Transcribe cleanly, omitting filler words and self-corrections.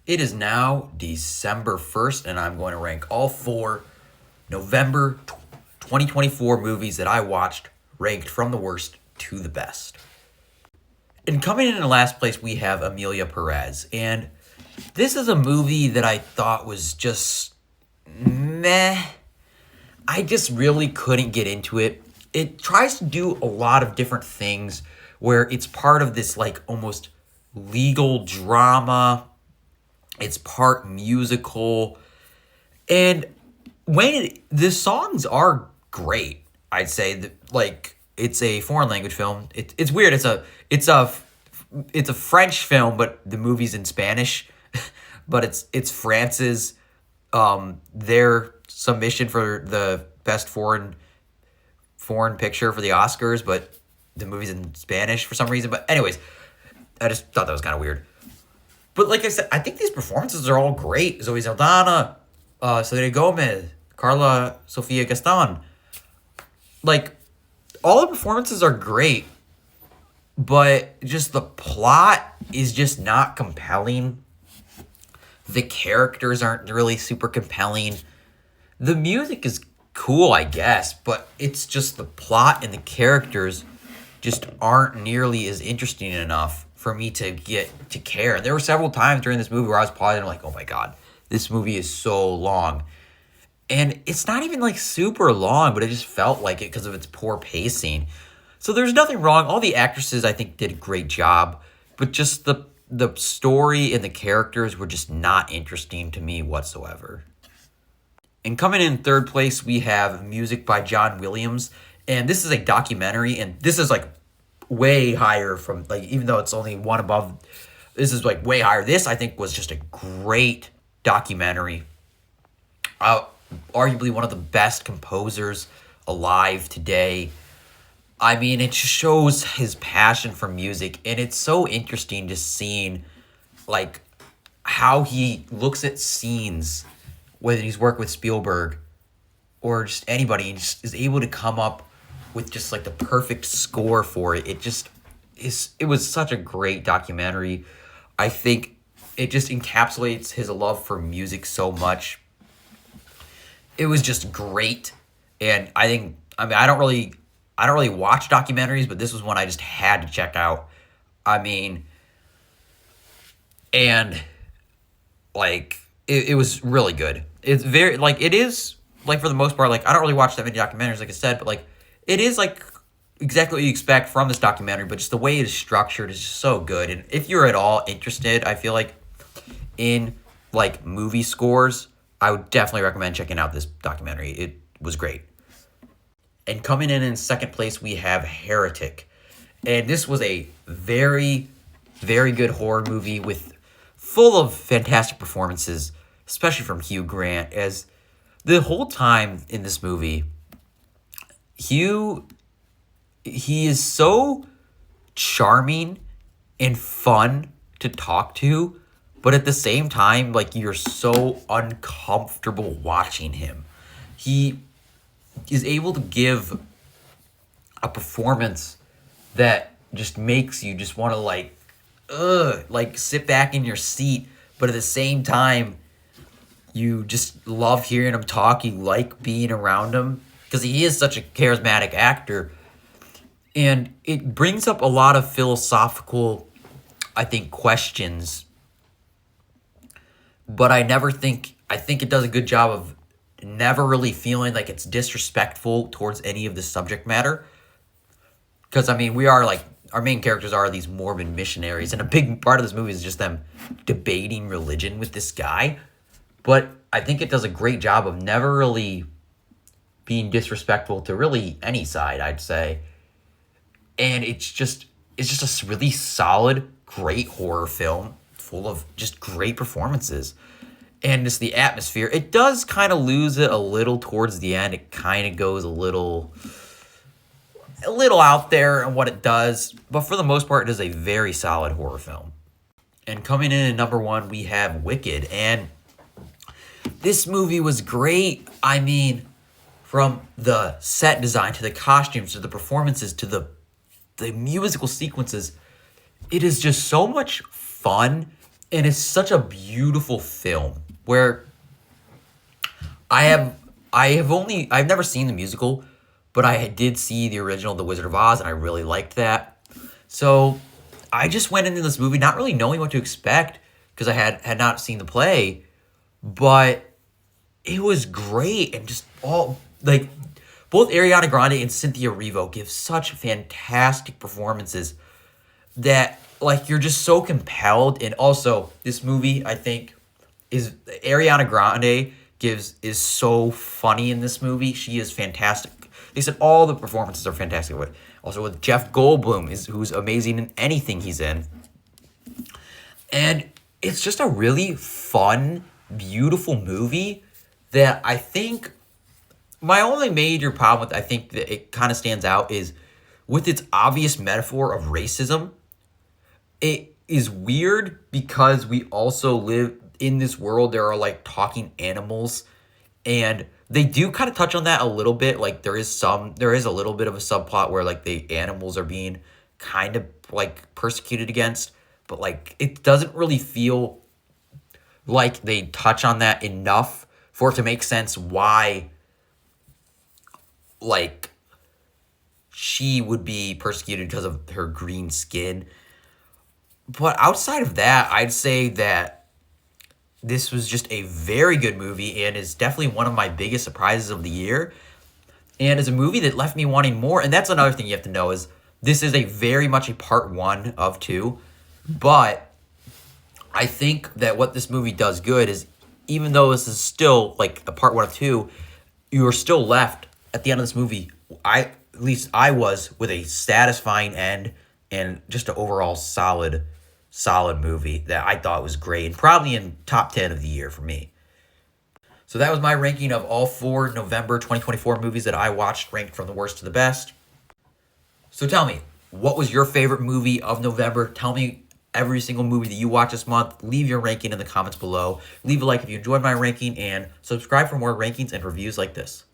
It is now December 1st, and I'm going to rank all four November 2024 movies that I watched, ranked from the worst to the best. And coming in last place, we have Emilia Perez. And this is a movie that I thought was just meh. I just really couldn't get into it. It tries to do a lot of different things where it's part of this like almost legal drama. It's part musical. And the songs are great, I'd say that like it's a foreign language film. It's weird. It's a French film, but the movie's in Spanish. But it's France's their submission for the best foreign picture for the Oscars, but the movie's in Spanish for some reason. But anyways, I just thought that was kind of weird. But like I said, I think these performances are all great. Zoe Saldana, Selena Gomez, Carla Sofia Gaston. Like, all the performances are great, but just the plot is just not compelling. The characters aren't really super compelling. The music is cool, I guess, but it's just the plot and the characters just aren't nearly as interesting enough for me to get to care. There were several times during this movie where I was pausing and like, oh my god, this movie is so long. And it's not even like super long, but it just felt like it because of its poor pacing. So there's nothing wrong. All the actresses I think did a great job, but just the story and the characters were just not interesting to me whatsoever. And coming in third place, we have Music by John Williams. And this is a documentary, and this is like way higher from, like, even though it's only one above, this is like way higher. This, I think, was just a great documentary. Arguably one of the best composers alive today. I mean, it just shows his passion for music, and it's so interesting just seeing, like, how he looks at scenes, whether he's worked with Spielberg or just anybody, and just is able to come up with just, like, the perfect score for it. It was such a great documentary. I think it just encapsulates his love for music so much. It was just great, and I don't really watch documentaries, but this was one I just had to check out. I mean, and like it was really good. It's very like it is like for the most part, like I don't really watch that many documentaries, like I said, but like it is like exactly what you expect from this documentary, but just the way it is structured is just so good. And if you're at all interested, I feel like in like movie scores, I would definitely recommend checking out this documentary. It was great. And coming in second place, we have Heretic. And this was a very, very good horror movie with full of fantastic performances, especially from Hugh Grant. As the whole time in this movie, he is so charming and fun to talk to, but at the same time, like, you're so uncomfortable watching him. He is able to give a performance that just makes you just want to like sit back in your seat, but at the same time, you just love hearing him talk. You like being around him because he is such a charismatic actor. And it brings up a lot of philosophical, I think, questions. But I think it does a good job of never really feeling like it's disrespectful towards any of the subject matter. Because, I mean, we are like, our main characters are these Mormon missionaries, and a big part of this movie is just them debating religion with this guy. But I think it does a great job of never really being disrespectful to really any side, I'd say. And it's just a really solid, great horror film full of just great performances. And just the atmosphere, it does kind of lose it a little towards the end. It kind of goes a little out there in what it does. But for the most part, it is a very solid horror film. And coming in at number one, we have Wicked. And this movie was great. I mean, from the set design to the costumes to the performances to the musical sequences, it is just so much fun And it's such a beautiful film where I have I've never seen the musical, but I did see the original The Wizard of Oz and I really liked that. So I just went into this movie not really knowing what to expect because I had not seen the play, but it was great and just all like both Ariana Grande and Cynthia Erivo give such fantastic performances that like you're just so compelled. And also this movie I think is Ariana Grande is so funny in this movie. She is fantastic. They said all the performances are fantastic. With also with Jeff Goldblum who's amazing in anything he's in, and it's just a really fun, beautiful movie that I think my only major problem with I think that it kind of stands out is with its obvious metaphor of racism. It is weird because we also live in this world. There are like talking animals, and they do kind of touch on that a little bit. Like there is a little bit of a subplot where like the animals are being kind of like persecuted against, but like it doesn't really feel like they touch on that enough for it to make sense why like she would be persecuted because of her green skin. But outside of that, I'd say that this was just a very good movie and is definitely one of my biggest surprises of the year. And is a movie that left me wanting more. And that's another thing you have to know is this is a very much a part one of two. But I think that what this movie does good is even though this is still like a part one of two, you are still left at the end of this movie. At least I was with a satisfying end and just an overall solid movie that I thought was great and probably in top 10 of the year for me. So that was my ranking of all 4 November 2024 movies that I watched, ranked from the worst to the best. So tell me, what was your favorite movie of November? Tell me every single movie that you watched this month. Leave your ranking in the comments below. Leave a like if you enjoyed my ranking and subscribe for more rankings and reviews like this.